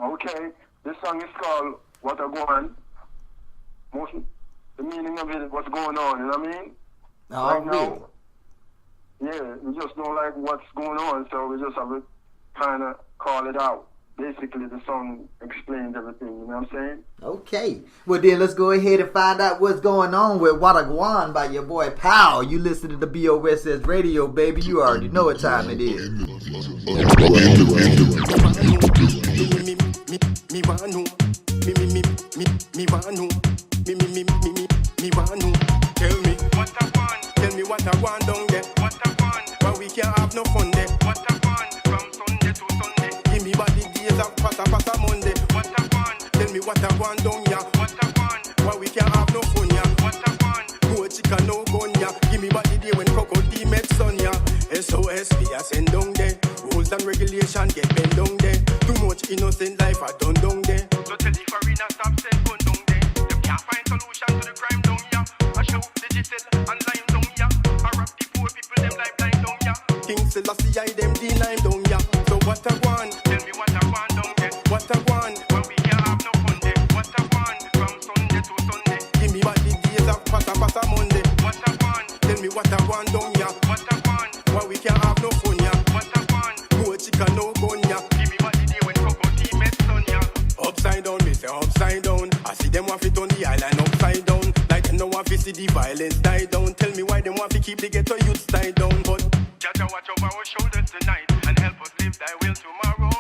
Okay, this song is called What a Go On. Most the meaning of it is what's going on, you know what I mean? Oh, Right really? now, yeah, we just don't like what's going on, so we just have to kind of call it out. Basically, the song explains everything, you know what I'm saying? Okay. Well, then let's go ahead and find out what's going on with Wataguan by your boy Powell. You listen to the BOSS radio, baby. You already know what time it is. Tell me what I want down there. Why we can't have no fun there. From Sunday to Sunday. Give me body days of pata Monday. Tell me what I want down here. Why we can't have no fun here. Go chicken no gun here. Give me body day when Coco D met son here. SOS we are send down there. Rules and regulation get bent down there. Too much innocent life I done down there. So tell the foreigner stop send gun down there. Them can't find solution to the crime down here. I show digital and lime down here. I rap the poor people them lifeline down here. King Selassie I them D9 down here. So what I want? Tell me what I want down there. What I want? When we can't have no fun there. What I want? From Sunday to Sunday. Give me what the days of pata Monday. What I want? Tell me what I want down here. What I want? Why we can't have no fun here. What I want? Go chicken no gun here. Give me what the day when Coco T met son here. Upside down, me say upside down. I see them want fit on the island upside down. Like them no want to see the violence die down. Tell me why them want to keep the ghetto youth tied down. But Jaja watch over our shoulders tonight and help us live thy will tomorrow.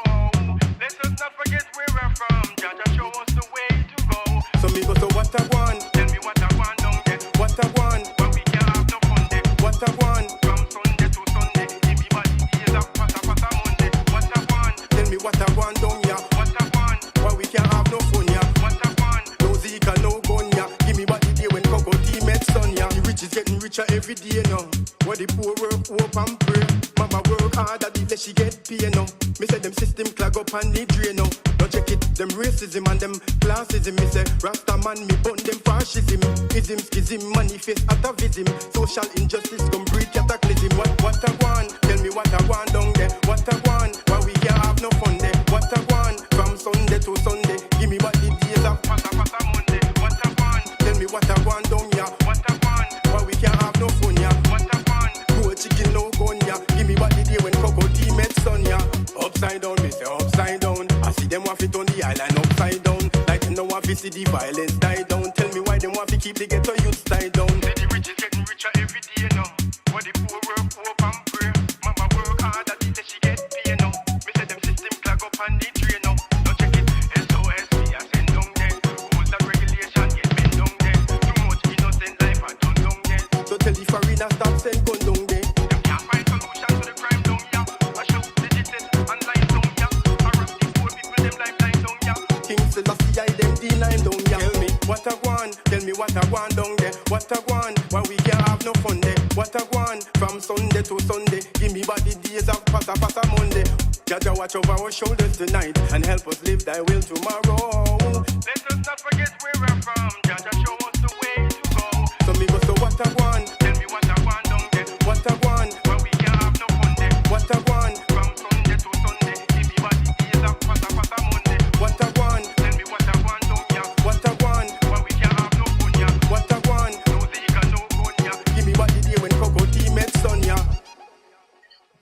Let us not forget where we're from. Jaja show us the way to go. So me go to what I want. Tell me what I want down there. What I want. When we can't have no fun there. What I want. From Sunday to Sunday. Give me body days of pata Monday. What I want. Tell me what I want down here. What I want. Why we can't have no fun here. What I want. No Zika, no gun here. Give me body day when Coco T met son here. The rich is getting richer every day now. Where the poor work, hope and pray. Mama work harder, the less she get pay now. Me say them system clog up and need drain now. Don't check it, them racism and them classism. Me say Rasta man, me burn them fascism. Ism, schism, manifest atavism. Social injustice come breed cataclysm. What I want? Tell me what I want down there. What I want? Why we can't have no fun there? What I want? From Sunday to Sunday. Give me what the days of pata Monday. What I want? Tell me what I want down here. What I want? Why we can't have no fun here? What I want? Go chicken no gun here. Give me what the day when Coco T met son here. Upside down, me say upside down. I see them want fit on the island upside down. Like them no want to see the violence die down. Tell me why them want to keep the ghetto youth tied down. Say the rich is getting richer every day now. Where the poor work, hope and pray. Mama work hard, that the she get pay now. Me say them system clog up and the drain now. Don't check it, SOS we are send down there. Rules and regulation get bent down there. Too much innocent life I done down there. So tell the foreigner stop send gun down there. Them can't find solution to the crime down here. I show digital and line down here. I rap the poor people them lifeline down here. King Selassie I them D9 down here. Tell me what I want. Tell me what I want down there. What I want. Why we can't have no fun there. What I want. From Sunday to Sunday. Give me body days of pata Monday. Jaja watch over our shoulders tonight and help us live thy will tomorrow. Let us not forget where we're from. Jaja show us the way to go. So me go to what I want. Tell me what I want down there. What I want. Why we can't have no fun there. What I want. From Sunday to Sunday. Give me body days of pata Monday. What I want. Tell me what I want down here. What I want. Why we can't have no fun here. What I want. No Zika, no gun here. Give me body day when Coco T met son here.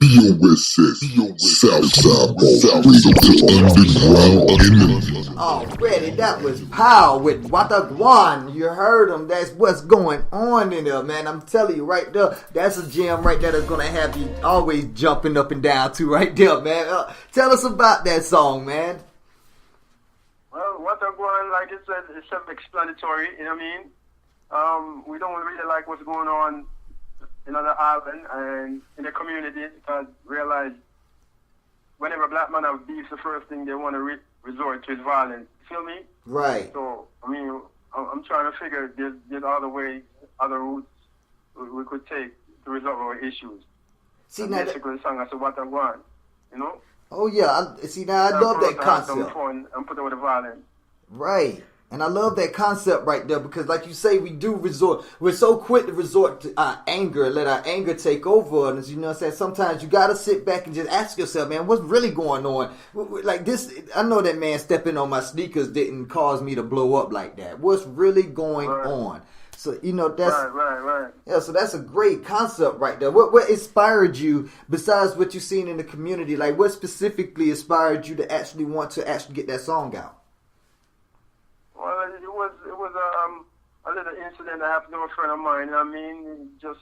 BOSS, Southside Ball, freedom to underground enemy. Already, that was Pow with Wataguan. You heard him. That's what's going on in there, man. I'm telling you right there. That's a jam right there that's going to have you always jumping up and down too right there, man. Tell us about that song, man. Well, what I'm going, like I said, it's self-explanatory, you know what I mean? We don't really like what's going on in other island and in the community because realize whenever a black man have beef, the first thing they want to resort to is violence. You feel me? Right. So, I mean, I'm trying to figure there's other ways, other routes we could take to resolve our issues. See, and now basically, the song I said, what I want, you know? Oh, yeah. See, now I love that concept. Fun and put away the violence. Right. And I love that concept right there because, like you say, we're so quick to resort to our anger, let our anger take over. And you know what I'm saying? Sometimes you got to sit back and just ask yourself, man, what's really going on? Like this, I know that man stepping on my sneakers didn't cause me to blow up like that. What's really going on? So, you know, that's... Right. Yeah, so that's a great concept right there. What inspired you, besides what you've seen in the community? Like, what specifically inspired you to actually want to actually get that song out? Well, it was a little incident that happened to a friend of mine. I mean, he just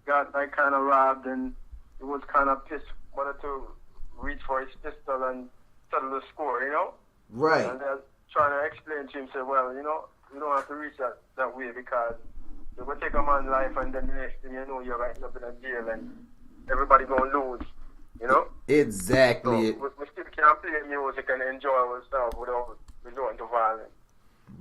got like kind of robbed, and he was kind of pissed. Wanted to reach for his pistol and settle the score, you know. Right. And I was trying to explain to him, say, well, you know, you don't have to reach that way because you will take a man's life, and then the next thing you know, you're right up in a jail, and everybody gonna lose, you know. Exactly. So we still can play music and enjoy ourselves without resorting to violence.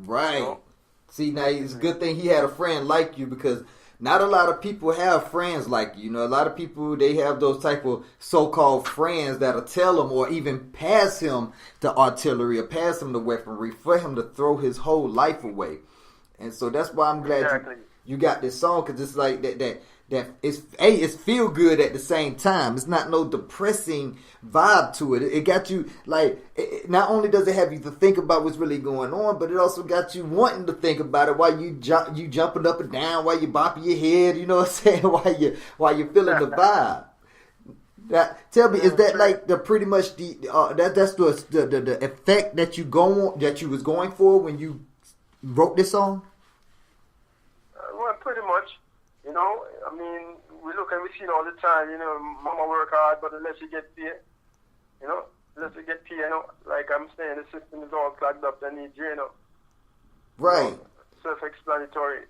Right. You know? See, now it's a good thing he had a friend like you because not a lot of people have friends like you. You know, a lot of people, they have those type of so-called friends that'll tell him or even pass him the artillery or pass him the weaponry for him to throw his whole life away. And so that's why I'm glad you got this song because it's like that it's feel good at the same time. It's not no depressing vibe to it. It got you like not only does it have you to think about what's really going on, but it also got you wanting to think about it while you jumping up and down, while you bopping your head. You know what I'm saying? While you're feeling the vibe. Tell me, is that like the pretty much that's the effect that you was going for when you wrote this song? Well, pretty much. You know, I mean, we look and we see it all the time, you know, mama work hard, but unless you get paid, you know, like I'm saying, the system is all clogged up, they need you know. Right. You know, self-explanatory.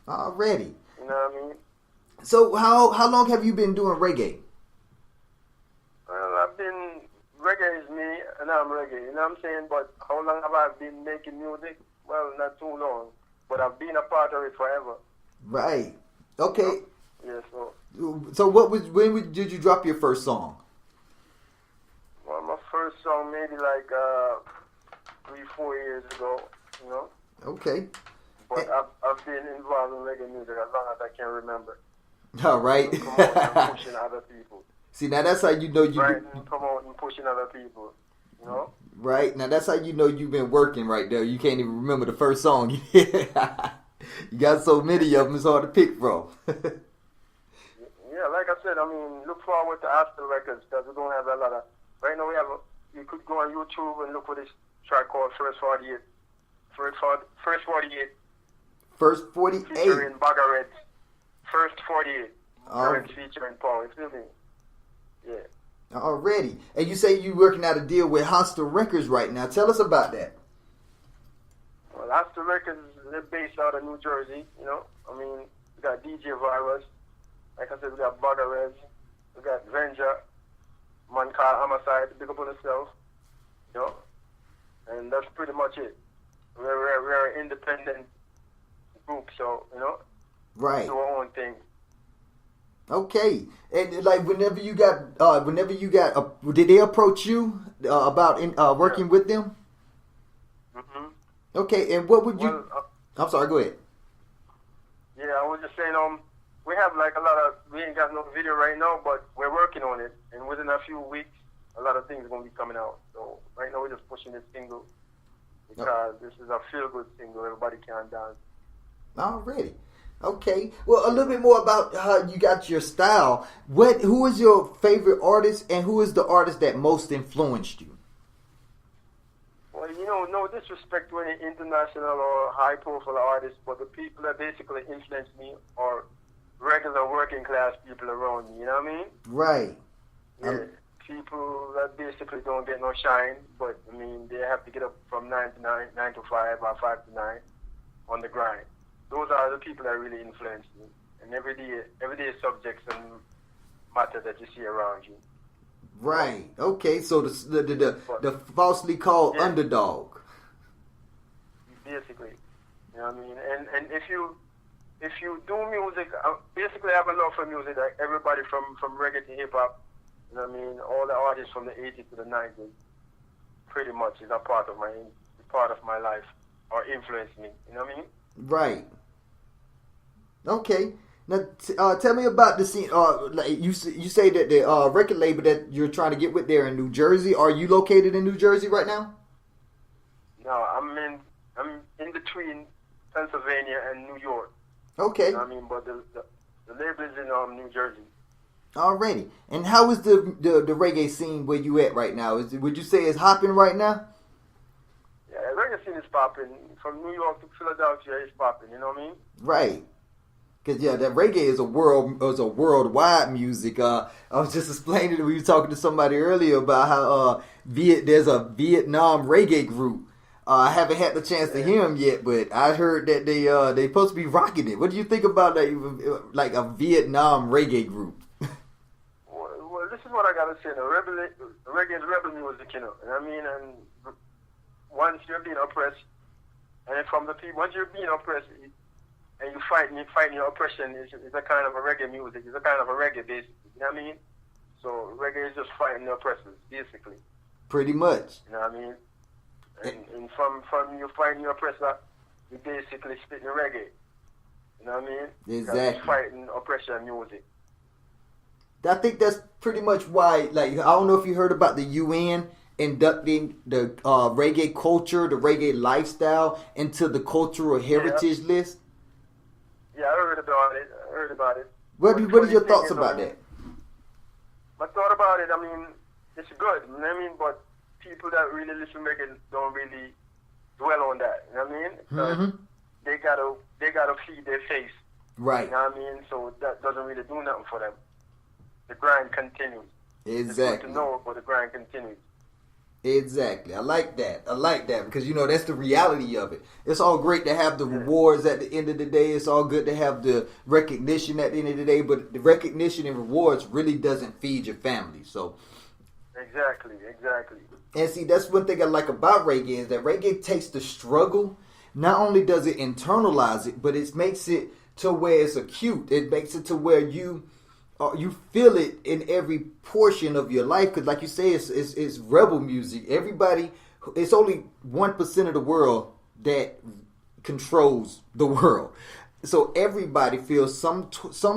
Already. You know what I mean? So how long have you been doing reggae? Well, reggae is me, and I'm reggae, you know what I'm saying? But how long have I been making music? Well, not too long, but I've been a part of it forever. Right. Okay. Yeah, So when did you drop your first song? Well, my first song maybe like 3-4 years ago, you know. Okay. But I've been involved in reggae music as long as I can remember. All right. Promoting, pushing other people. See, now that's how you know you writing, promoting, pushing other people. You know. Right. Now that's how you know you've been working right there. You can't even remember the first song. You got so many of them, it's hard to pick from. Yeah, like I said, I mean, look forward to Astral Records because we don't have a lot of. Right now, you could go on YouTube and look for this track called First 48. First 48. First 48. Featuring Bagaret. First 48. Featuring Paul. You feel me? Yeah. Already. And you say you're working out a deal with Hostile Records right now. Tell us about that. Well, Astral Records, they're based out of New Jersey, you know. I mean, we got DJ Virus. Like I said, we got Bagaret. We got Venja. Man called Homicide, big up on himself. You know. And that's pretty much it. We're an independent group, so, you know. Right. Do our own thing. Okay, and like whenever you got, did they approach you about working with them? Mm-hmm. Okay, and what would you? Well, I'm sorry. Go ahead. Yeah, I was just saying, we have like a lot of. We ain't got no video right now, but we're working on it, and within a few weeks, a lot of things are gonna be coming out. So right now we're just pushing this single because this is a feel-good single. Everybody can dance. Already. Okay. Well, a little bit more about how you got your style. Who is your favorite artist, and who is the artist that most influenced you? Well, you know, no disrespect to any international or high-profile artists, but the people that basically influenced me are regular working-class people around me. You know what I mean? Right. Yeah. People that basically don't get no shine, but I mean, they have to get up from 9 to 5, or 5 to 9 on the grind. Those are the people that really influence me, and everyday subjects and matters that you see around you. Right. Okay. So the falsely called underdog. Basically, you know what I mean. And if you do music, basically I have a love for music. Like everybody from reggae to hip hop, you know what I mean. All the artists from the 80s to the 90s, pretty much is a part of my life. or influenced me. You know what I mean? Right. Okay. Now, tell me about the scene. Like you say that the record label that you're trying to get with there in New Jersey. Are you located in New Jersey right now? No, I'm in between Pennsylvania and New York. Okay. You know what I mean? But the label is in New Jersey. Alrighty. And how is the reggae scene where you at right now? Would you say it's hopping right now? Yeah, the reggae scene is popping. From New York to Philadelphia, it's popping. You know what I mean? Right. Cause yeah, that reggae is a worldwide music. I was just explaining we were talking to somebody earlier about how there's a Vietnam reggae group. I haven't had the chance to hear them yet, but I heard that they supposed to be rocking it. What do you think about that? Like a Vietnam reggae group? Well, this is what I gotta say. The reggae is rebel music, you know. I mean, and once you're being oppressed, and from the people, once you're being oppressed. And you fighting your oppression is a kind of a reggae music. It's a kind of a reggae, basically. You know what I mean? So reggae is just fighting the oppressors, basically. Pretty much. You know what I mean? And from you fighting your oppressor, you basically spitting reggae. You know what I mean? Exactly. You're fighting oppression music. I think that's pretty much why. Like, I don't know if you heard about the UN inducting the reggae culture, the reggae lifestyle into the cultural heritage list. Yeah, I heard about it. What are your thoughts about that? My thought about it, I mean, it's good. You know what I mean? But people that really listen to reggae don't really dwell on that. You know what I mean? Mm-hmm. They gotta feed their face. Right. You know what I mean? So that doesn't really do nothing for them. The grind continues. Exactly. It's good to know, but the grind continues. Exactly. I like that because, you know, that's the reality of it. It's all great to have the rewards at the end of the day. It's all good to have the recognition at the end of the day, but the recognition and rewards really doesn't feed your family. So Exactly. And see, that's one thing I like about reggae is that reggae takes the struggle. Not only does it internalize it, but it makes it to where it's acute. It makes it to where you feel it in every portion of your life. Because like you say, it's rebel music. Everybody, it's only 1% of the world that controls the world. So everybody feels some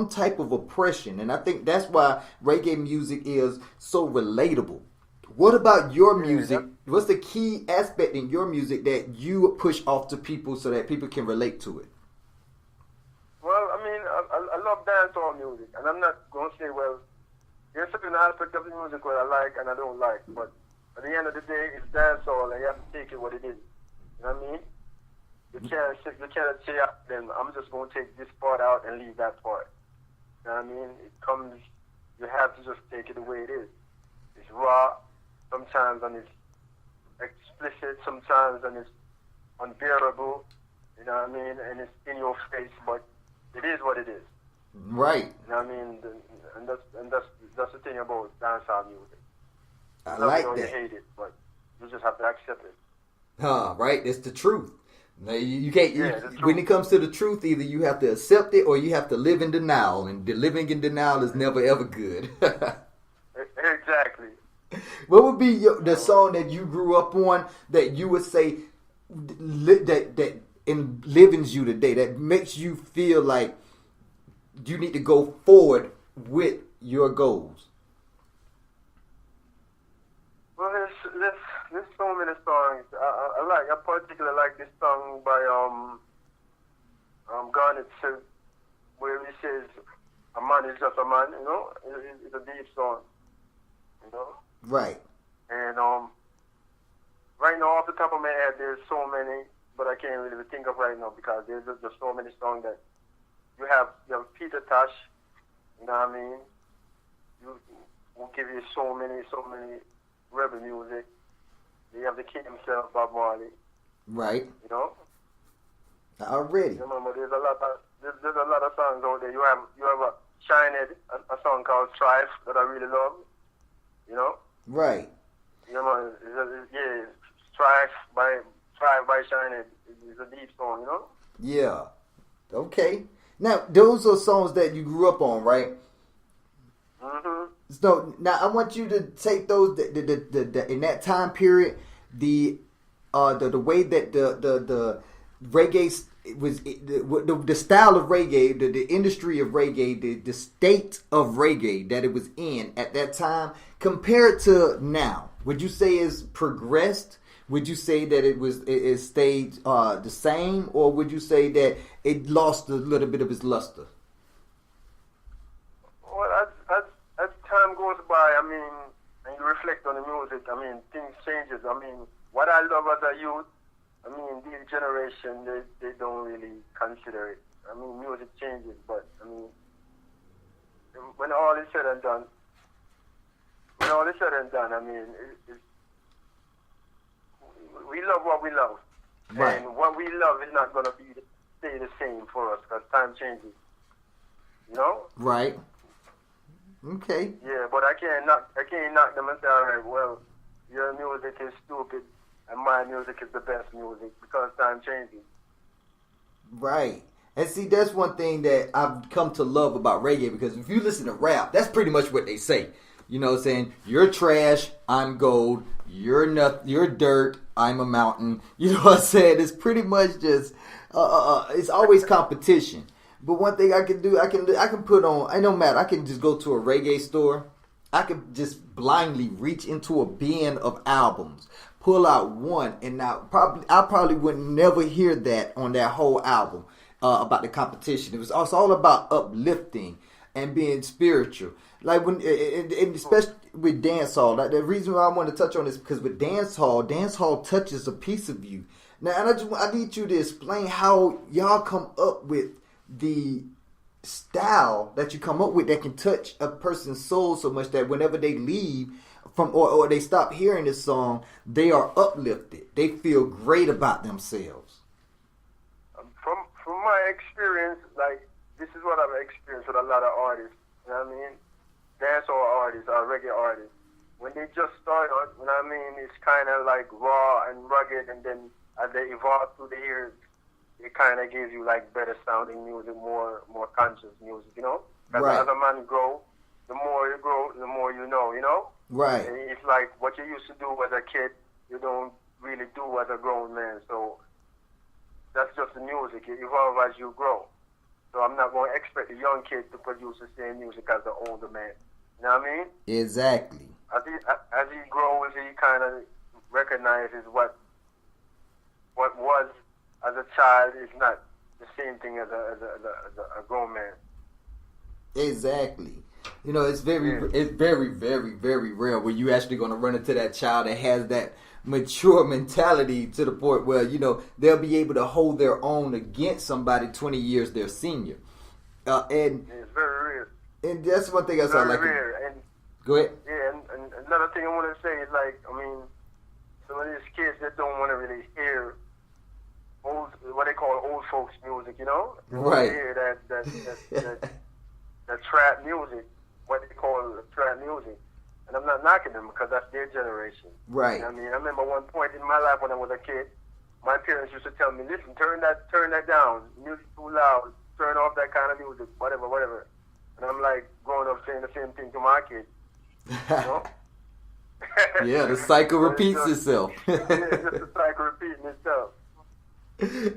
type of oppression. And I think that's why reggae music is so relatable. What about your music? What's the key aspect in your music that you push off to people so that people can relate to it? Well, I mean, I love dancehall music, and I'm not going to say, well, there's certain aspect of the music what I like and I don't like, but at the end of the day, it's dancehall, and you have to take it what it is. You know what I mean? You can't say, then I'm just going to take this part out and leave that part. You know what I mean? You have to just take it the way it is. It's raw, sometimes, and it's explicit, sometimes, and it's unbearable. You know what I mean? And it's in your face, but it is what it is. Right. You know what I mean? And that's the thing about dancehall music. I like that. You hate it, but you just have to accept it. Right? It's the truth. Now, you can't. When it comes to the truth, either you have to accept it or you have to live in denial. And living in denial is never ever good. Exactly. What would be the song that you grew up on that you would say that enlivens you today, that makes you feel like you need to go forward with your goals? Well, there's so many songs. I particularly like this song by Garnet Silk, where he says, "A man is just a man." You know, it's a deep song. You know. Right. And right now, off the top of my head, there's so many, but I can't really think of right now because there's just so many songs that you have Peter Tosh. You know what I mean? You will give you so many rebel music. You have the king himself, Bob Marley. Right. You know. Already. Remember, there's a lot of songs out there. You have a Shinehead, a song called Strife that I really love. You know. Right. You know, Strife by Shinehead is a deep song. You know. Yeah. Okay. Now, those are songs that you grew up on, right? Mm-hmm. So now I want you to take those in that time period, the the way that the reggae was the style of reggae, the industry of reggae, the state of reggae that it was in at that time compared to now? Would you say it's progressed? Would you say that it stayed the same, or would you say that it lost a little bit of its luster? Well, as time goes by, I mean, and you reflect on the music, I mean, things changes. I mean, what I love as a youth, I mean, this generation, they don't really consider it. I mean, music changes, but, I mean, when all is said and done, I mean, we love what we love. Right. And what we love is not going to stay the same for us because time changes. You know? Right. Okay. Yeah, but I can't knock them and say, all right, well, your music is stupid and my music is the best music because time changes. Right. And see, that's one thing that I've come to love about reggae, because if you listen to rap, that's pretty much what they say. You know what I'm saying? You're trash, I'm gold. You're dirt, I'm a mountain. You know what I'm saying? It's pretty much just, it's always competition. But one thing I can do, I can put on, it don't matter, I can just go to a reggae store. I can just blindly reach into a bin of albums, pull out one, and I probably would never hear that on that whole album about the competition. It was all about uplifting and being spiritual. Like when, and especially with dancehall, like the reason why I want to touch on this because with dancehall touches a piece of you. Now, and I need you to explain how y'all come up with the style that you come up with that can touch a person's soul so much that whenever they leave from or they stop hearing this song, they are uplifted. They feel great about themselves. From my experience, like this is what I've experienced with a lot of artists. You know what I mean? Dancehall artists or reggae artists. When they just start out, you know what I mean, it's kind of like raw and rugged, and then as they evolve through the years, it kind of gives you like better sounding music, more conscious music, you know? Right. As a man grow, the more you grow, the more you know? Right. And it's like what you used to do as a kid, you don't really do as a grown man. So that's just the music. You evolve as you grow. So I'm not going to expect a young kid to produce the same music as an older man. You know what I mean? Exactly. As he grows, he kind of recognizes what was as a child is not the same thing as a grown man. Exactly. You know, it's very, very, very rare where you actually going to run into that child that has that mature mentality to the point where, you know, they'll be able to hold their own against somebody 20 years their senior. And it's very rare. And that's one thing I saw. Like, rare. And go ahead. Yeah, and another thing I want to say is like, I mean, some of these kids that don't want to really hear what they call old folks music, you know? They right. Hear that trap music, what they call trap music. And I'm not knocking them because that's their generation. Right. You know what I mean, I remember one point in my life when I was a kid, my parents used to tell me, listen, turn that down. Music too loud. Turn off that kind of music, whatever. And I'm like growing up saying the same thing to my kids. You know? Yeah, the cycle repeats itself. Yeah, just the cycle repeating itself.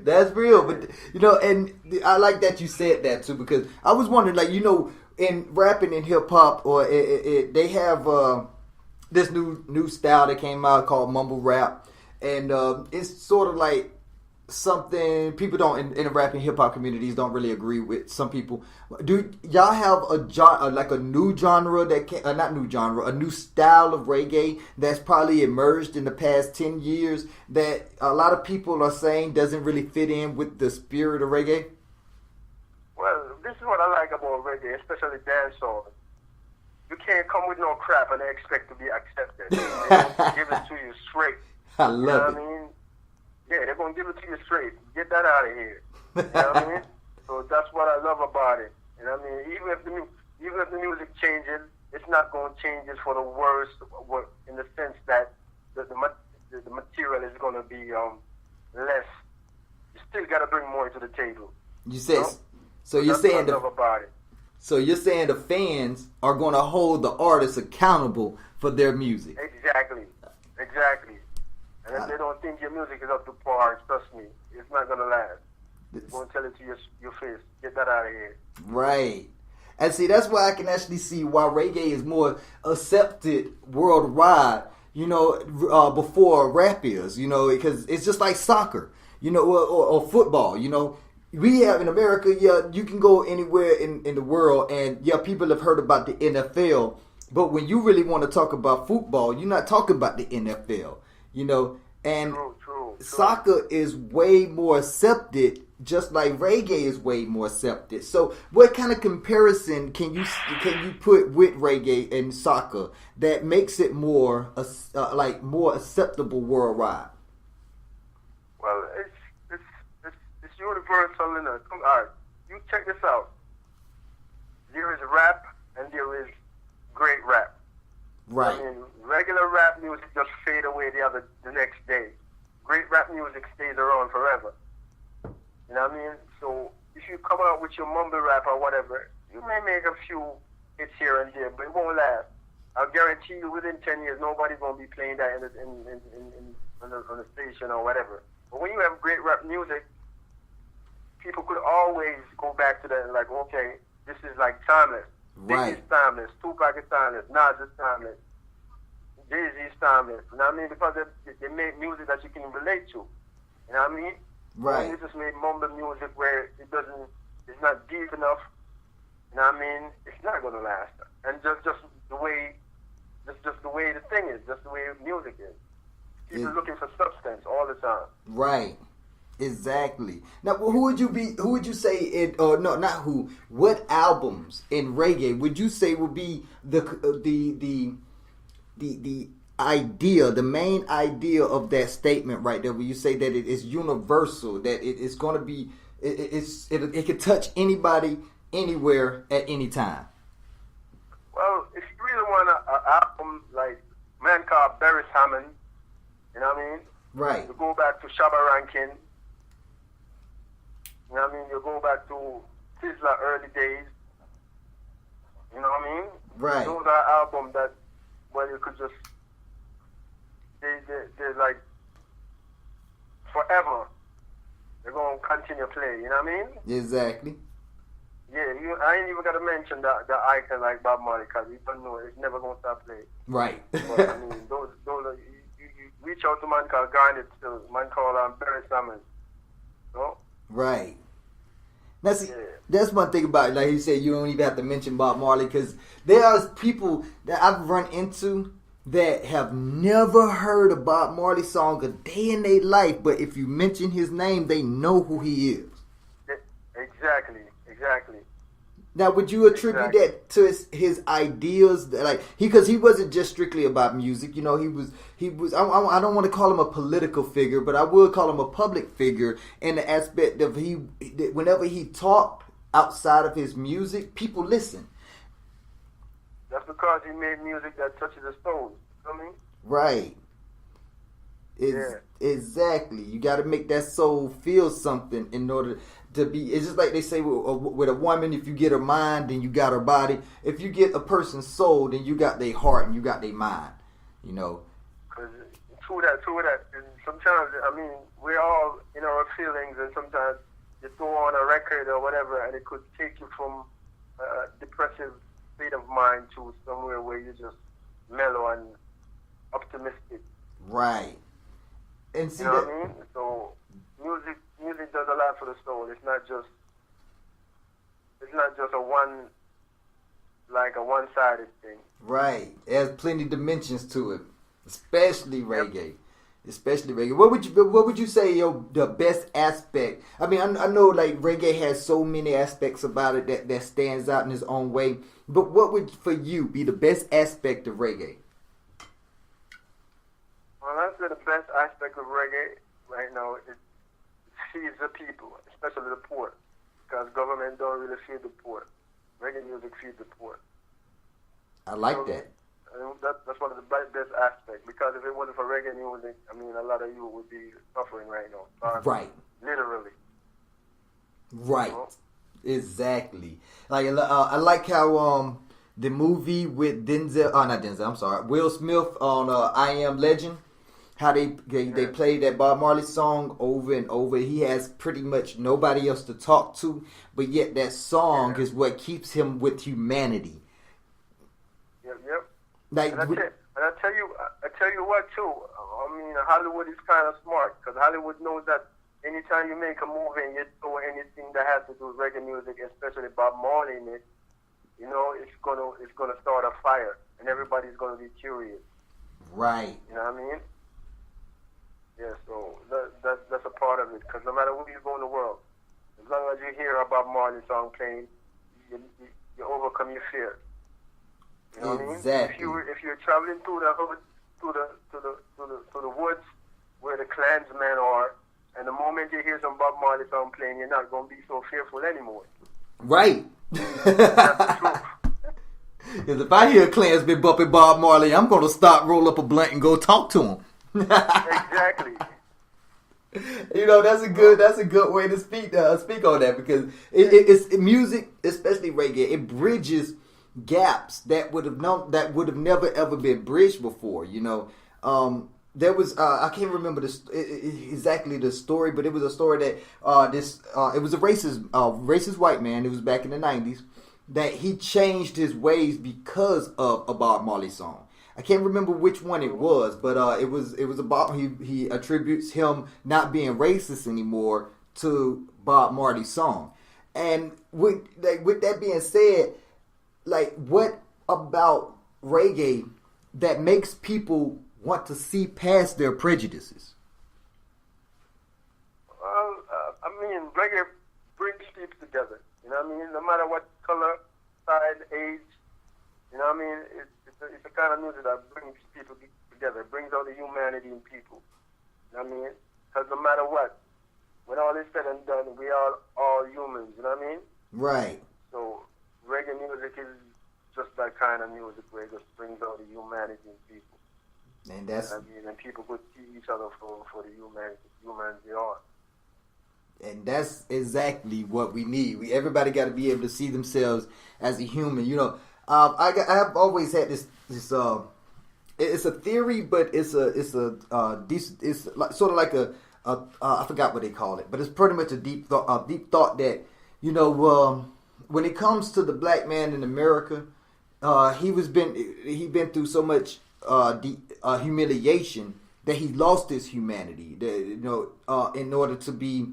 That's real, but you know, and I like that you said that too, because I was wondering, like, you know, in rapping and hip hop, or they have this new style that came out called mumble rap, and it's sort of like something people don't in the rap and hip hop communities don't really agree with. Some people, do y'all have a new genre that a new style of reggae that's probably emerged in the past 10 years that a lot of people are saying doesn't really fit in with the spirit of reggae? Well, this is what I like about reggae, especially dancehall. You can't come with no crap and expect to be accepted. They don't give it to you straight. I love it. You know what I mean? Yeah, they're going to give it to you straight. Get that out of here. You know what I mean? So that's what I love about it. You know what I mean? Even if the music changes, it's not going to change it for the worse, in the sense that the material is going to be less. You still got to bring more to the table. You said, know? So you're that's saying what I love about it. So you're saying the fans are going to hold the artists accountable for their music. Exactly. And And if they don't think your music is up to par, trust me, it's not gonna last. They're gonna tell it to your face. Get that out of here. Right. And see, that's why I can actually see why reggae is more accepted worldwide, you know, before rap is, you know, because it's just like soccer, you know, or football, you know. We have in America, yeah, you can go anywhere in the world, and yeah, people have heard about the NFL, but when you really want to talk about football, you're not talking about the NFL, you know, and True. soccer is way more accepted, just like reggae is way more accepted. So, what kind of comparison can you put with reggae and soccer that makes it more more acceptable worldwide? Well, it's universal. All right, you check this out. There is rap and there is great rap. Right. I mean, regular rap music just fade away the next day. Great rap music stays around forever. You know what I mean? So if you come out with your mumble rap or whatever, you may make a few hits here and there, but it won't last. I'll guarantee you within 10 years, nobody's going to be playing that on the station or whatever. But when you have great rap music, people could always go back to that and like, okay, this is like timeless. Right. Biggie is timeless. Tupac is timeless. Nas is timeless. Jay-Z is timeless. You know what I mean? Because they make music that you can relate to. You know what I mean? Right. You just make mumble music where it's not deep enough. You know what I mean? It's not going to last. And just the way the thing is, just the way music is. People are looking for substance all the time. Right. Exactly. Now, who would you say it? Or no, not who. What albums in reggae would you say would be the idea, the main idea of that statement right there, where you say that it is universal, that it is going to be, it can touch anybody, anywhere, at any time? Well, if you really want an album like a man called Beres Hammond, you know what I mean? Right. You go back to Shabba Rankin. You know what I mean? You go back to Sizzla early days. You know what I mean? Right. Those are albums that, well, you could just, they're like forever. They're going to continue playing, you know what I mean? Exactly. Yeah, I ain't even got to mention the icon like Bob Marley, because you don't know, it's never going to stop playing. Right. But, I mean, those are, you reach out to a man called Garnet still, man called Beres Hammond. No? Right. Now, see, that's one thing about it. Like you said, you don't even have to mention Bob Marley, because there are people that I've run into that have never heard a Bob Marley song a day in their life, but if you mention his name, they know who he is. Exactly. Now, would you attribute that to his ideas? Like because he wasn't just strictly about music. You know, he was. I don't want to call him a political figure, but I will call him a public figure in the aspect of whenever he talked outside of his music, people listen. That's because he made music that touches the soul. You know what I mean? Right. Exactly. You got to make that soul feel something in order to be. It's just like they say with a woman, if you get her mind, then you got her body. If you get a person's soul, then you got their heart and you got their mind. You know. Cause true that. And sometimes, I mean, we're all in our feelings, and sometimes you throw on a record or whatever, and it could take you from a depressive state of mind to somewhere where you're just mellow and optimistic. Right. And see you know what I mean? So music does a lot for the soul. It's not just a one-sided thing. Right. It has plenty of dimensions to it, especially reggae. Especially reggae. What would you say the best aspect? I mean, I know like reggae has so many aspects about it that stands out in its own way. But what would for you be the best aspect of reggae? Well, I'd say the best aspect of reggae right now is feeds the people, especially the poor, because government don't really feed the poor. Reggae music feeds the poor. I like that. That's one of the best aspects, because if it wasn't for reggae music, I mean, a lot of you would be suffering right now. Right. Literally. Right. You know? Exactly. Like I like how the movie with Will Smith on I Am Legend, how they played that Bob Marley song over and over. He has pretty much nobody else to talk to, but yet that song is what keeps him with humanity. Yep. Like, and I tell you what too. I mean, Hollywood is kind of smart because Hollywood knows that anytime you make a movie and you throw anything that has to do with reggae music, especially Bob Marley in it, you know, it's gonna start a fire, and everybody's gonna be curious. Right. You know what I mean? Yeah. So that's a part of it because no matter where you go in the world, as long as you hear a Bob Marley song playing, you overcome your fear. You know what I mean? Exactly. If you're traveling through the hood, through the woods where the clansmen are, and the moment you hear some Bob Marley song playing, you're not going to be so fearful anymore. Right. That's the truth. Because if I hear a Klansman bumping Bob Marley, I'm going to stop, roll up a blunt, and go talk to him. Exactly. You know, that's a good way to speak on that, because it's music, especially reggae. It bridges gaps that would have never ever been bridged before. You know, there was I can't remember exactly the story, but it was a story that it was a racist white man. It was back in the 90s that he changed his ways because of a Bob Marley song. I can't remember which one it was, but it was about he attributes him not being racist anymore to Bob Marley's song. And with that being said, like, what about reggae that makes people want to see past their prejudices? Well, I mean, reggae brings people together. You know what I mean? No matter what color, size, age. You know what I mean? It's a kind of music that brings people together. It brings out the humanity in people. You know what I mean? Because no matter what, when all is said and done, we are all humans. You know what I mean? Right. So reggae music is just that kind of music where it just brings out the humanity in people. And that's, you know what I mean? And people could see each other for the humans they are. And that's exactly what we need. Everybody got to be able to see themselves as a human. You know, I've always had this. It's a theory, but it's like, sort of like I forgot what they call it, but it's pretty much a deep thought that, you know, when it comes to the black man in America, he been through so much humiliation that he lost his humanity. You know, in order to be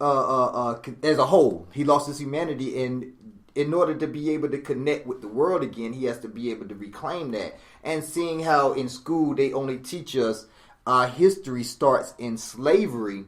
as a whole, he lost his humanity, and in order to be able to connect with the world again, he has to be able to reclaim that. And seeing how in school they only teach us our history starts in slavery,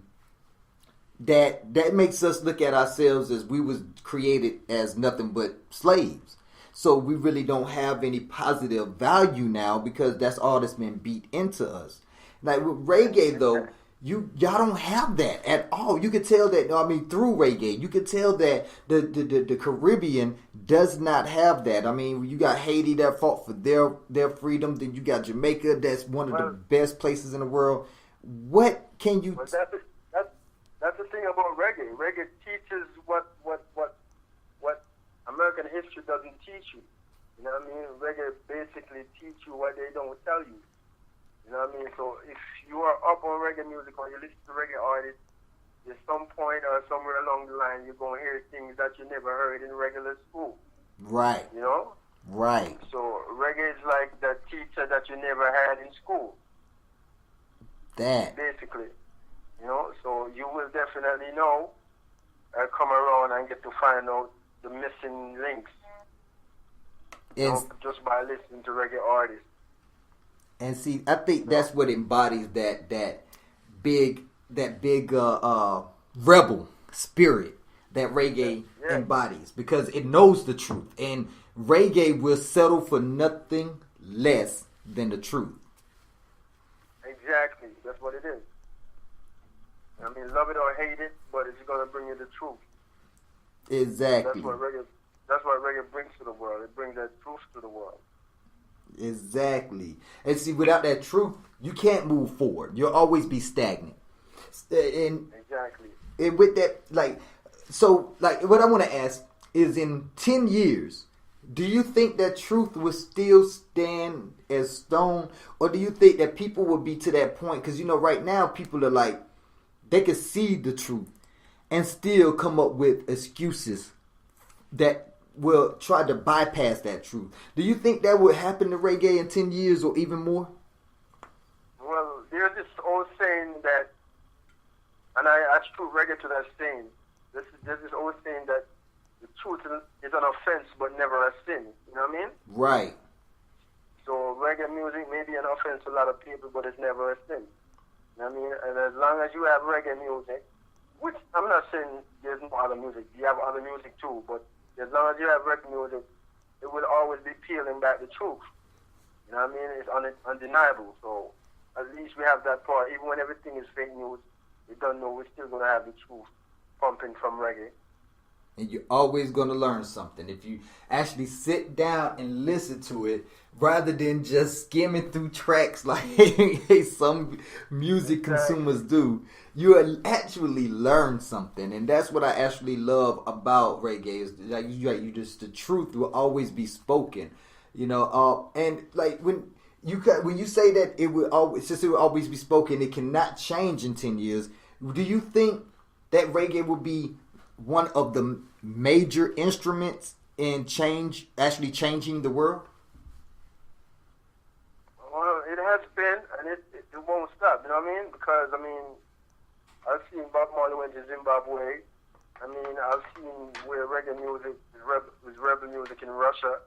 that makes us look at ourselves as we was created as nothing but slaves. So we really don't have any positive value now because that's all that's been beat into us. Like with reggae though, y'all don't have that at all. You could tell that, I mean, through reggae, you could tell that the Caribbean does not have that. I mean, you got Haiti that fought for their freedom. Then you got Jamaica, that's one of the best places in the world. What can you? That's the thing about reggae. Reggae teaches what American history doesn't teach you. You know what I mean? Reggae basically teach you what they don't tell you. You know what I mean? So if you are up on reggae music or you listen to reggae artists, at some point or somewhere along the line, you're going to hear things that you never heard in regular school. Right. You know? Right. So reggae is like the teacher that you never had in school. That. Basically. You know? So you will definitely know, come around and get to find out the missing links. You know, just by listening to reggae artists. And see, I think that's what embodies that big rebel spirit that reggae embodies, because it knows the truth, and reggae will settle for nothing less than the truth. Exactly, that's what it is. I mean, love it or hate it, but it's gonna bring you the truth. Exactly. That's what reggae brings to the world. It brings that truth to the world. Exactly. And see, without that truth, you can't move forward. You'll always be stagnant. Exactly. And with that, what I want to ask is, in 10 years, Do you think that truth would still stand as stone, or do you think that people would be to that point? Because right now people are like, they can see the truth and still come up with excuses that will try to bypass that truth. Do you think that would happen to reggae in 10 years or even more? Well, there's this old saying that, and I attribute reggae to that saying. There's this old saying that the truth is an offense but never a sin. You know what I mean? Right. So reggae music may be an offense to a lot of people, but it's never a sin. You know what I mean? And as long as you have reggae music, which I'm not saying there's no other music. You have other music too, but as long as you have reggae music, it will always be peeling back the truth. You know what I mean? It's undeniable. So at least we have that part. Even when everything is fake news, we don't know, we're still going to have the truth pumping from reggae. And you're always going to learn something if you actually sit down and listen to it rather than just skimming through tracks like some music consumers do. You actually learn something, and that's what I actually love about reggae. Is like you just the truth will always be spoken, and like when you say that it will always be spoken, it cannot change in 10 years. Do you think that reggae will be one of the major instruments in actually changing the world? Well, it has been, and it won't stop. You know what I mean? Because I've seen Bob Marley went to Zimbabwe. I've seen where reggae music was rebel music in Russia.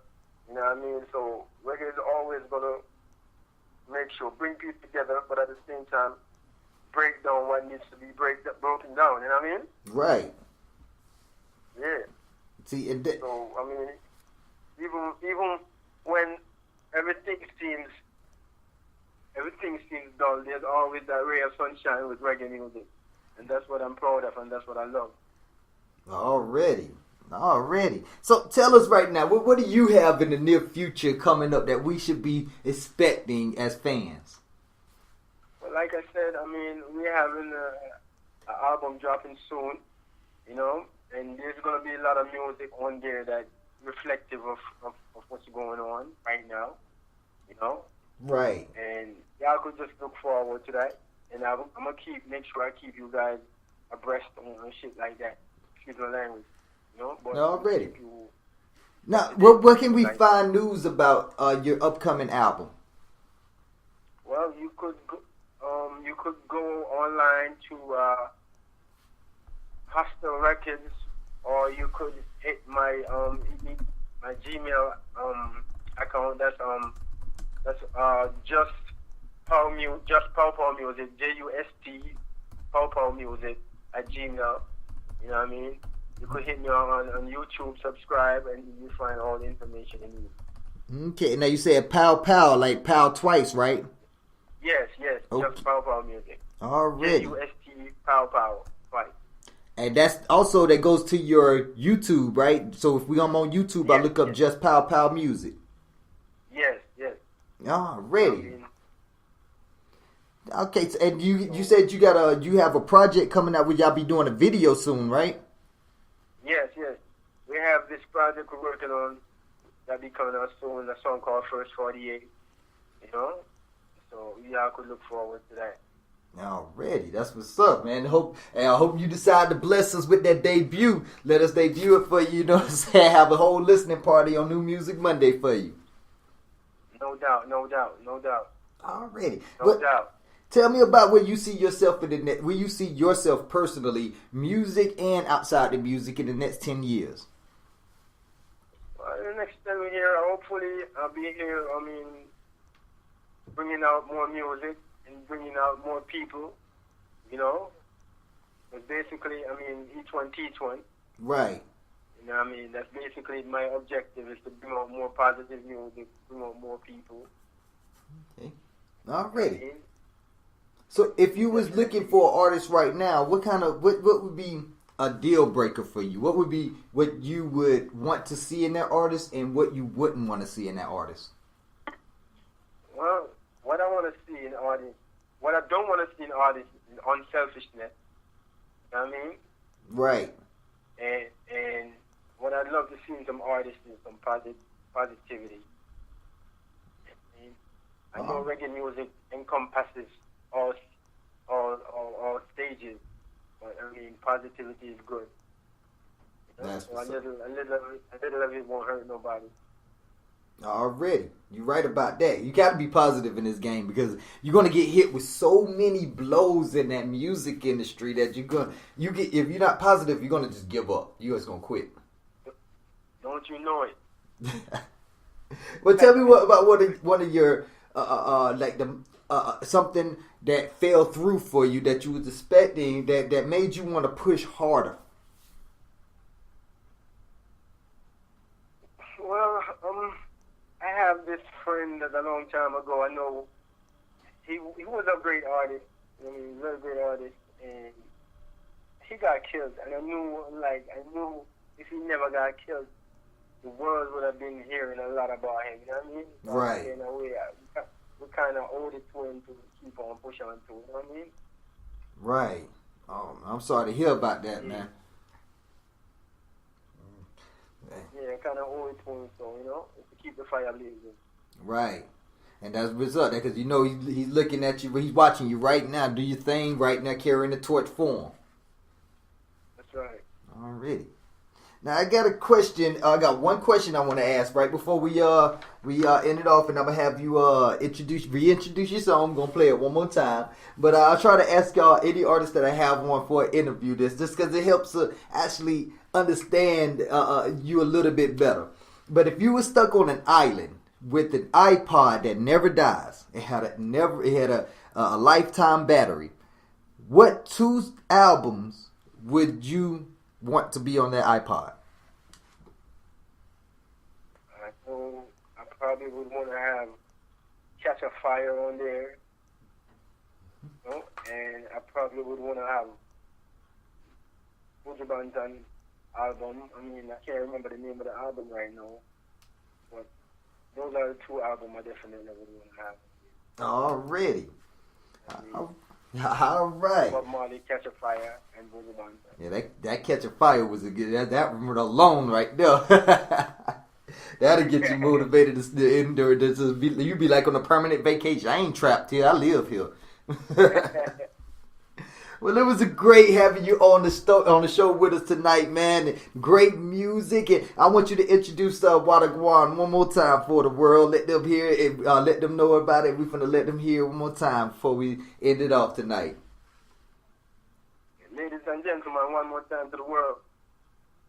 You know what I mean? So reggae is always gonna bring people together, but at the same time break down what needs to be broken down. You know what I mean? Right. Yeah. See, so even when everything seems dull, there's always that ray of sunshine with reggae music, and that's what I'm proud of, and that's what I love. Already. So tell us right now, what do you have in the near future coming up that we should be expecting as fans? Well, like I said, we're having an album dropping soon, and there's going to be a lot of music on there that reflective of what's going on right now, Right. And y'all could just look forward to that, and I'm going to make sure I keep you guys abreast on shit like that. Excuse my language, But already. Now, where can we find news about your upcoming album? Well, you could go online to Hostel Records, or you could hit my Gmail account. That's just Power Music, JUST Power Music at Gmail. You know what I mean? You could hit me on YouTube, subscribe, and you find all the information you need. Okay, now you said Pow, like Pow twice, right? Yes, okay. Just Power Music. Already. JUST Power, right. And that's also, that goes to your YouTube, right? So if I'm on YouTube, yes, I look up just Pow Music. Yes. Already. Okay, so, and you said you have a project coming out where y'all be doing a video soon, right? Yes. We have this project we're working on that be coming out soon, a song called First 48, So y'all could look forward to that. Already, that's what's up, man. I hope you decide to bless us with that debut. Let us debut it for you, you know what I'm saying? Have a whole listening party on New Music Monday for you. No doubt. Already. No doubt. Tell me about where you see yourself where you see yourself personally, music and outside the music, in the next 10 years. Well, in the next 10 years, hopefully I'll be here, bringing out more music and bringing out more people, But basically, each one teach one. Right. That's basically my objective, is to bring out more positive music, bring out more people. Okay. Already. So if you was looking for an artist right now, what would be a deal breaker for you? What would be what you would want to see in that artist and what you wouldn't want to see in that artist? Well, what I want to see in artists, what I don't want to see in artists is unselfishness. You know what I mean? Right. And what what I'd love to see in some artists is some positivity. I know reggae music encompasses all stages, but I mean positivity is good. You know? So a little of it won't hurt nobody. Already, you're right about that. You got to be positive in this game because you're gonna get hit with so many blows in that music industry that if you're not positive, you're gonna just give up. You're just gonna quit. Don't you know it? Well, tell me what about one of your something that fell through for you that you was expecting that made you want to push harder. Well, I have this friend that a long time ago. I know he was a great artist. I mean, very great artist, and he got killed. And I knew if he never got killed, the world would have been hearing a lot about him. You know what I mean? Right. In a way, we kind of owed it to him to keep on pushing on to. You know what I mean? Right. Oh, I'm sorry to hear about that, man. Yeah, kind of owe it to him, so to keep the fire blazing. Right. And that's what's up, because he's looking at you, he's watching you right now. Do your thing right now, carrying the torch for him. That's right. Already. Now I got a question. I got one question I want to ask right before we end it off, and I'm gonna have you reintroduce your song. I'm gonna play it one more time, but I'll try to ask y'all any artist that I have on for an interview just because it helps actually understand you a little bit better. But if you were stuck on an island with an iPod that never dies, it had a lifetime battery, what 2 albums would you want to be on that iPod? I probably would want to have Catch a Fire on there. And I probably would want to have Buju Banton album. I mean, I can't remember the name of the album right now. But those are the 2 albums I definitely would want to have. Already. All right. Bob Marley, Catch a Fire, and Buju Banton. Yeah, that Catch a Fire was a good. That alone right there. That'll get you motivated to endure. You be like on a permanent vacation. I ain't trapped here. I live here. Well, it was a great having you on the show with us tonight, man. Great music, and I want you to introduce Watagwan one more time for the world. Let them hear it. Let them know about it. We're gonna let them hear one more time before we end it off tonight. Ladies and gentlemen, one more time to the world.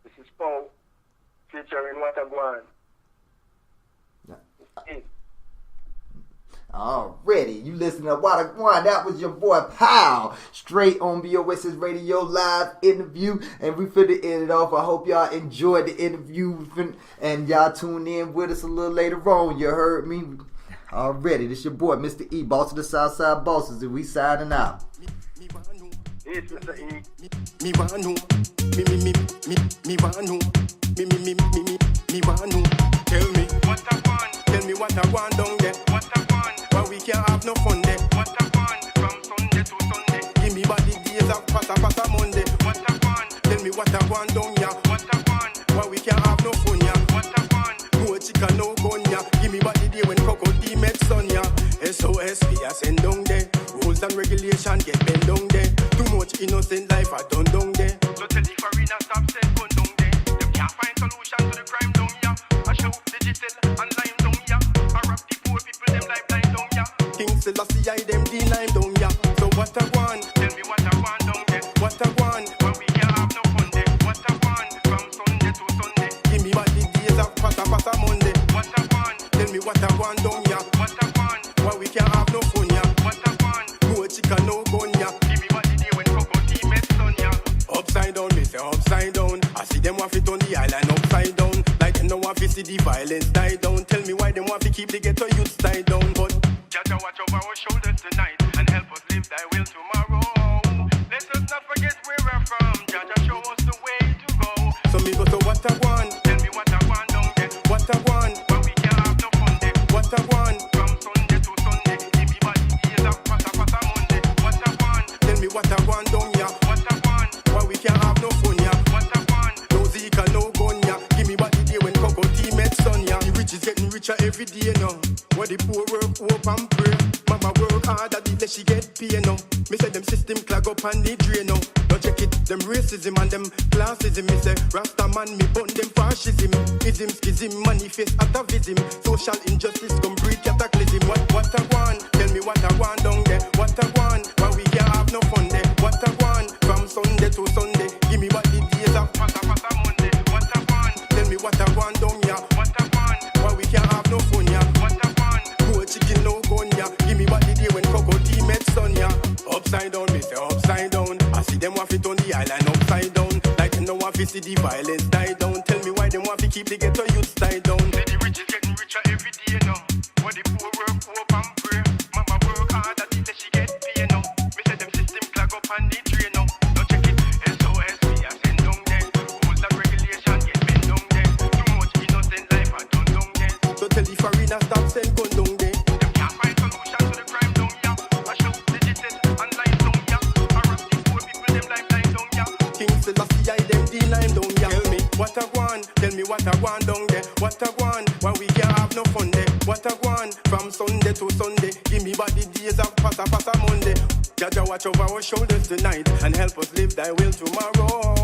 This is Paul featuring Watagwan. Already, you listen to Watagwan. That was your boy Pow, straight on BOS's Radio Live interview, and we finna end it off. I hope y'all enjoyed the interview, and y'all tune in with us a little later on. You heard me already. This your boy Mr. E, boss of the Southside Bosses, and we signing out. It's Mr. E. Me want know, me want know, me want know. Tell me what I want. Tell me what I want down there. What I want. Why we can't have no fun there. What I want. From Sunday to Sunday. Give me body days of pata Monday. What I want. Tell me what I want down here. What I want. Why we can't have no fun ya. What I want. No chicken, no gun ya. Give me body day when Coco D met son ya. SOS we are send down there. Rules and regulation get bent down there. Too much innocent life I done down there. So tell the foreigner stop send gun down there. Them can't find solution to the crime down ya. I show digital and lime down ya. I rap the poor people them lifeline down ya. King Selassie I them the lime down ya. So what I want? Tell me what I want down there. What I want? When we can't have no fun there. What I want? From Sunday to Sunday. Give me body days of pata Monday. What I want? Tell me what I want down ya. What I want? Why we can't have no fun ya. What I want? No chicken, no gun ya. Give me body day when Coco T met son ya. Upside down, me say upside down. I see them want fit on the island upside down. Like them no want to see the violence die down. Tell me why them want to keep the ghetto youth tied down. But Jaja watch over our shoulders tonight and help us live thy will tomorrow. Let us not forget where we're from. Jaja show us the way to go. So me go to what I want. Tell me what I want down there. What I want. When we can't have no fun there. What I want. From Sunday to Sunday. Give me body days of pata Monday. What I want. Tell me what I want down here. What I want. Why we can't have no fun ya. What I want. No Zika, no gun ya. the poor work, hope and pray. Mama work hard at the less she get paid now. Me say them system clog up and need drain now. Don't check it, them racism and them classism. Me say Rasta man, me burn them fascism. Ism, schism, manifest atavism. Social injustice come breed cataclysm. What I want? Tell me what I want down there. What I want? Why we can't have no fun there? What I want? From Sunday to Sunday. Give me what the days of pata Monday. What I want? Tell me what I want down here. What I want? Why we can't have no fun here? What I want? Cold chicken no gun here. Give me what the day when Coco T met son here. Upside down, me say upside down. I see them want to on the island upside down. Like them no want to see the violence die down. Tell me why them want to keep the ghetto youth tied down. Say the rich is getting richer every day now. What the poor work, hope and pray. Mama work hard at it, she get paid now. Me say them system clog up and need drain now. Don't check it, SOS me I send down there. Rules and regulation get bent down there. Too much innocent life I done down there. So tell the foreigner stop send gun down there. Them can't find solution to the crime down here. I show digital and life down here. Harass the poor people them lifeline down here. King Selassie I them D-line down here. Tell me what I want, tell me what I want down there. What I want, why we can't have no fun there. What I want, from Sunday to Sunday. Give me back the days of pata Monday. Jaja watch over our shoulders tonight and help us live thy will tomorrow.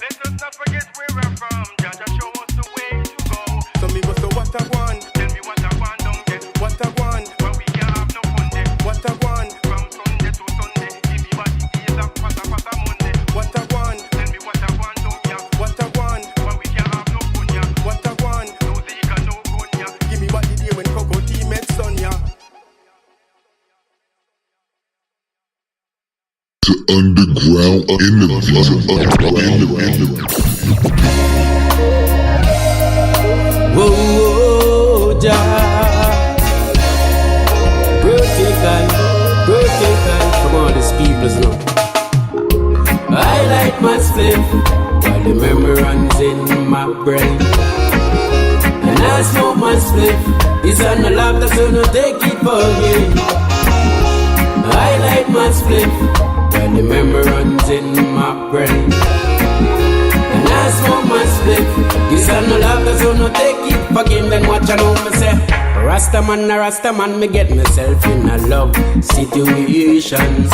Let us not forget where we're from. Jaja show us the way to go. So me go so what I want, tell me what I want down there. What I want, why we can't have no fun there. What I want, from Sunday to Sunday. Give me back the days of pata Monday. What I want, tell me what I want down here. What I want, why we can't have no fun here. What I want, no Zika, no gun here. Give me back the day when Coco T met son here. To underground interview. Whoa, Jah, protect from all these peoples now. I light my split while the memory runs in my brain. And I smoke my split. It's on the laughter, so no take it for me. I light my split while the memory runs in my brain. And I smoke my split. It's on the laughter, so no take it for him. Then watch I know me say Rasta man, me get myself in a love situation.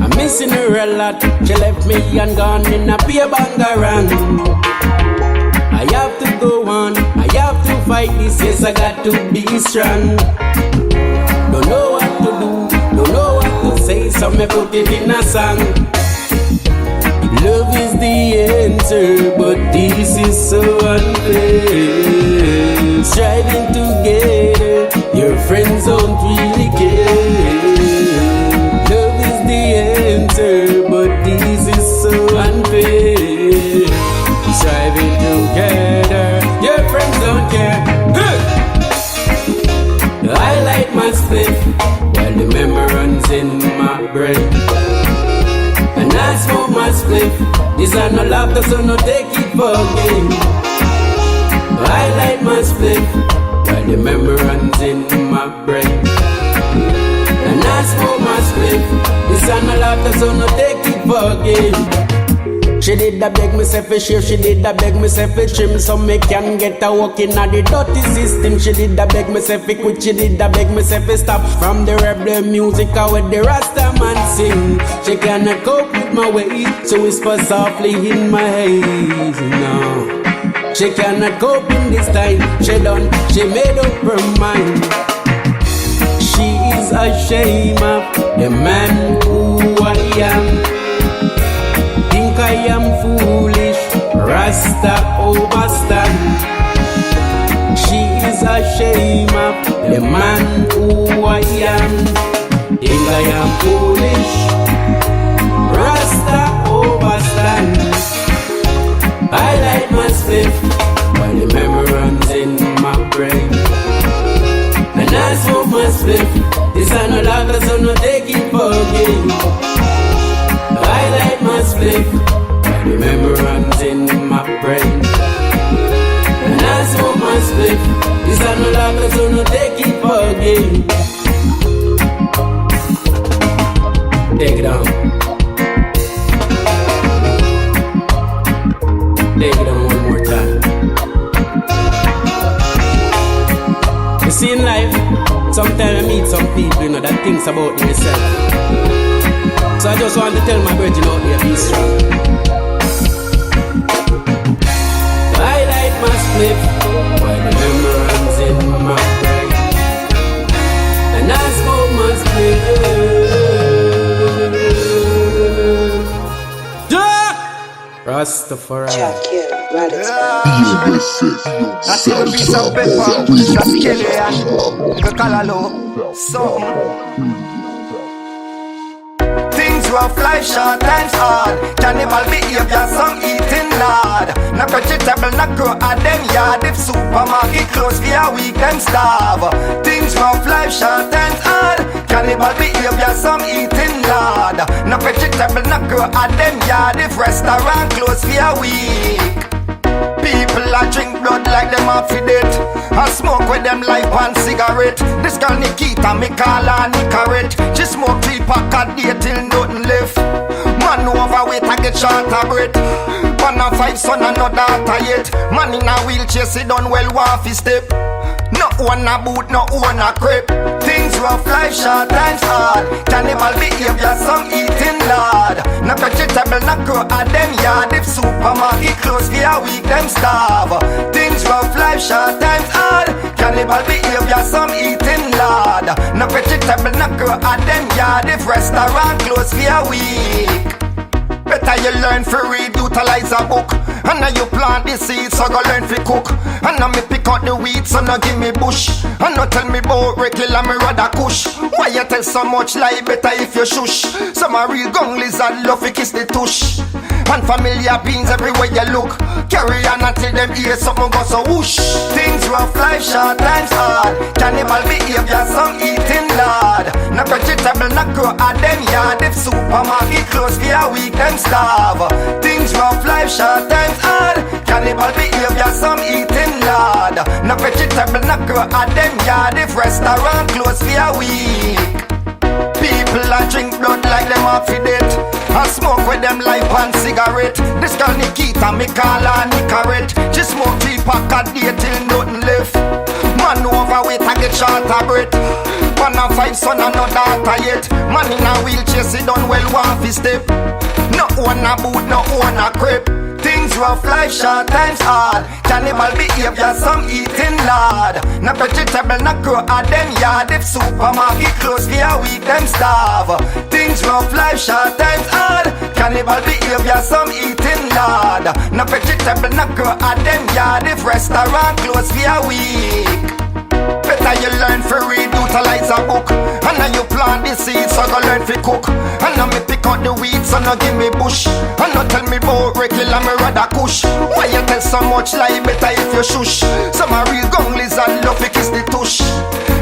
I'm missing her a lot. She left me and gone in a beer bangarang. I have to go on, I have to fight this. Yes, I got to be strong. Don't know what to do, don't know what to say, so me put it in a song. Love is the answer, but this is so unfair. Striving together, your friends don't really care. Love is the answer, but this is so unfair. Striving together, your friends don't care. I light my split while the memory runs in my brain. And I smoke my split. This are no laughter, so no take it for game. I light my split while the memory runs in my brain. And I smoke my split. This are no laughter, so no take it for game. She did a beg myself a shave, she did a beg myself a trim, so me can get a walk in at the dirty system. She did a beg myself a quit, she did a beg myself a stop from the rebel music with the Rasta man sing. She cannot cope with my way, so whisper softly in my haze. No, she cannot cope in this time. She made up her mind. She is ashamed of the man who I am. Think I am foolish, Rasta overstand. She is ashamed of the man who I am. Think I am foolish, Rasta overstand. I light my split while the memory runs in my brain. And I smoke my split. This are no laughter, so no take it for game. I light my split, while the memory runs in my brain. And I smoke my split. This are no laughter, so no take it for game. Take it on. Take it on one more time. You see in life, time I meet some people, you know, that thinks about myself. So I just want to tell my virgin out there, be strong. I light my split while the memories in my brain, and I smoke my split. Rastafari. That's a piece of paper, just kill it and go calalo. Something. Things rough, life short, times hard. Cannibal behavior, some eating lard. No vegetable, no grow at them yard. If supermarket close for a week, them starve. Things rough, life short, times hard. Cannibal behavior, some eating lard. No vegetable, no grow at them yard. If restaurant close for a week. People a drink blood like them off it. I smoke with them like one cigarette. This girl Nikita, me call her Nicorette. She smoke 3 pack a day till nothing left. Man overweight, I get short of breath. 1 and 5 son and no daughter yet. Man in a wheelchair, sit down well, walk his step. No one a boot, no one a crepe. Things rough, life short, times hard. Cannibal behavior, some eating lard. No vegetable, no grow at them yard. If supermarket close for a week, them starve. Things rough, life short, times hard. Cannibal behavior, some eating lard. No vegetable, no grow at them yard. If restaurant close for a week. Better you learn to read, utilize a book. And now you plant the seeds, so go learn to cook. And now me pick out the weeds, so now give me bush. And now tell me about regular, me rather kush. Why you tell so much lie, better if you shush. Some a real gung lizard, love to kiss the tush. And familiar beans everywhere you look. Carry on until them hear something go so whoosh. Things rough, life short, times hard. Cannibal behavior, some eating lard. No vegetable, no grow at them yard. If supermarket close for a week, them starve. Things rough, life short, times hard. Cannibal behavior, some eating lard. No vegetable, no grow at them yard. If restaurant close for a week. People a drink blood like them off it. I smoke with them like one cigarette. This girl Nikita, me call her Nicorette. She smoke 3 pack a day till nothing left. Man overweight, I get short of breath. 1 and 5 son and no daughter yet. Man in a wheelchair, sit down well, walk his step. No one a boot, no one a crepe. Things rough, life short, times hard. Cannibal behavior, some eating lard. No vegetable, no grow at them yard. If supermarket close for a week, them starve. Things rough, life short, times hard. Cannibal behavior, some eating lard. No vegetable, no grow at them yard. If restaurant close for a week. Better you learn to read, utilize a book. And now you plant the seeds, so go learn to cook. And now me pick out the weeds, so now give me bush. And now tell me about regular, me rather kush. Why you tell so much lie, better if you shush. Some a real gung lizard, love to kiss the tush.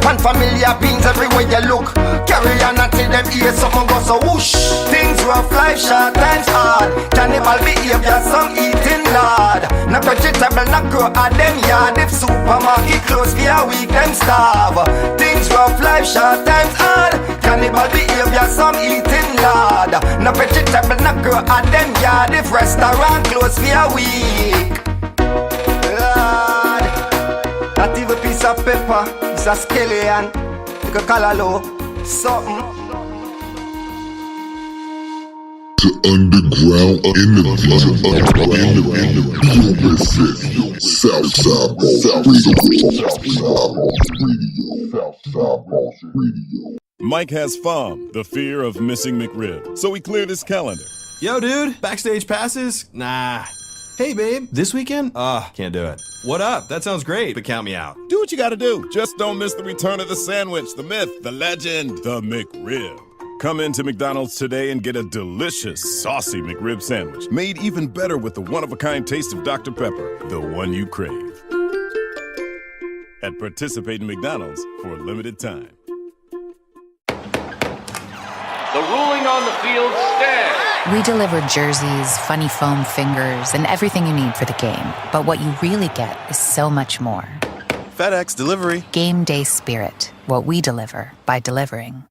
And familiar beans everywhere you look. Carry on until them hear something go so whoosh. Things rough, life short, times hard. Cannibal behavior, some eating lard. No vegetable, no grow at them yard. If supermarket close for a week, them starve. Things rough, life short, times hard. Cannibal behavior, some eating lard. No vegetable, no grow at them yard. If restaurant close for a week. Lord, not even a piece of pepper, it's a skeleton. You can call a low, something. To underground in the Radio. Mike has FOM, the fear of missing McRib, so he cleared his calendar. Yo, dude, backstage passes? Nah. Hey, babe, this weekend? Can't do it. What up? That sounds great, but count me out. Do what you gotta do. Just don't miss the return of the sandwich, the myth, the legend, the McRib. Come into McDonald's today and get a delicious, saucy McRib sandwich, made even better with the one-of-a-kind taste of Dr. Pepper, the one you crave. At participating McDonald's for a limited time. The ruling on the field stands. We deliver jerseys, funny foam fingers, and everything you need for the game. But what you really get is so much more. FedEx Delivery. Game day spirit. What we deliver by delivering.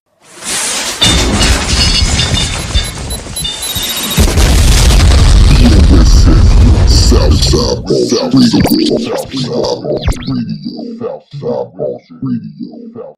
Southside Boss Radio.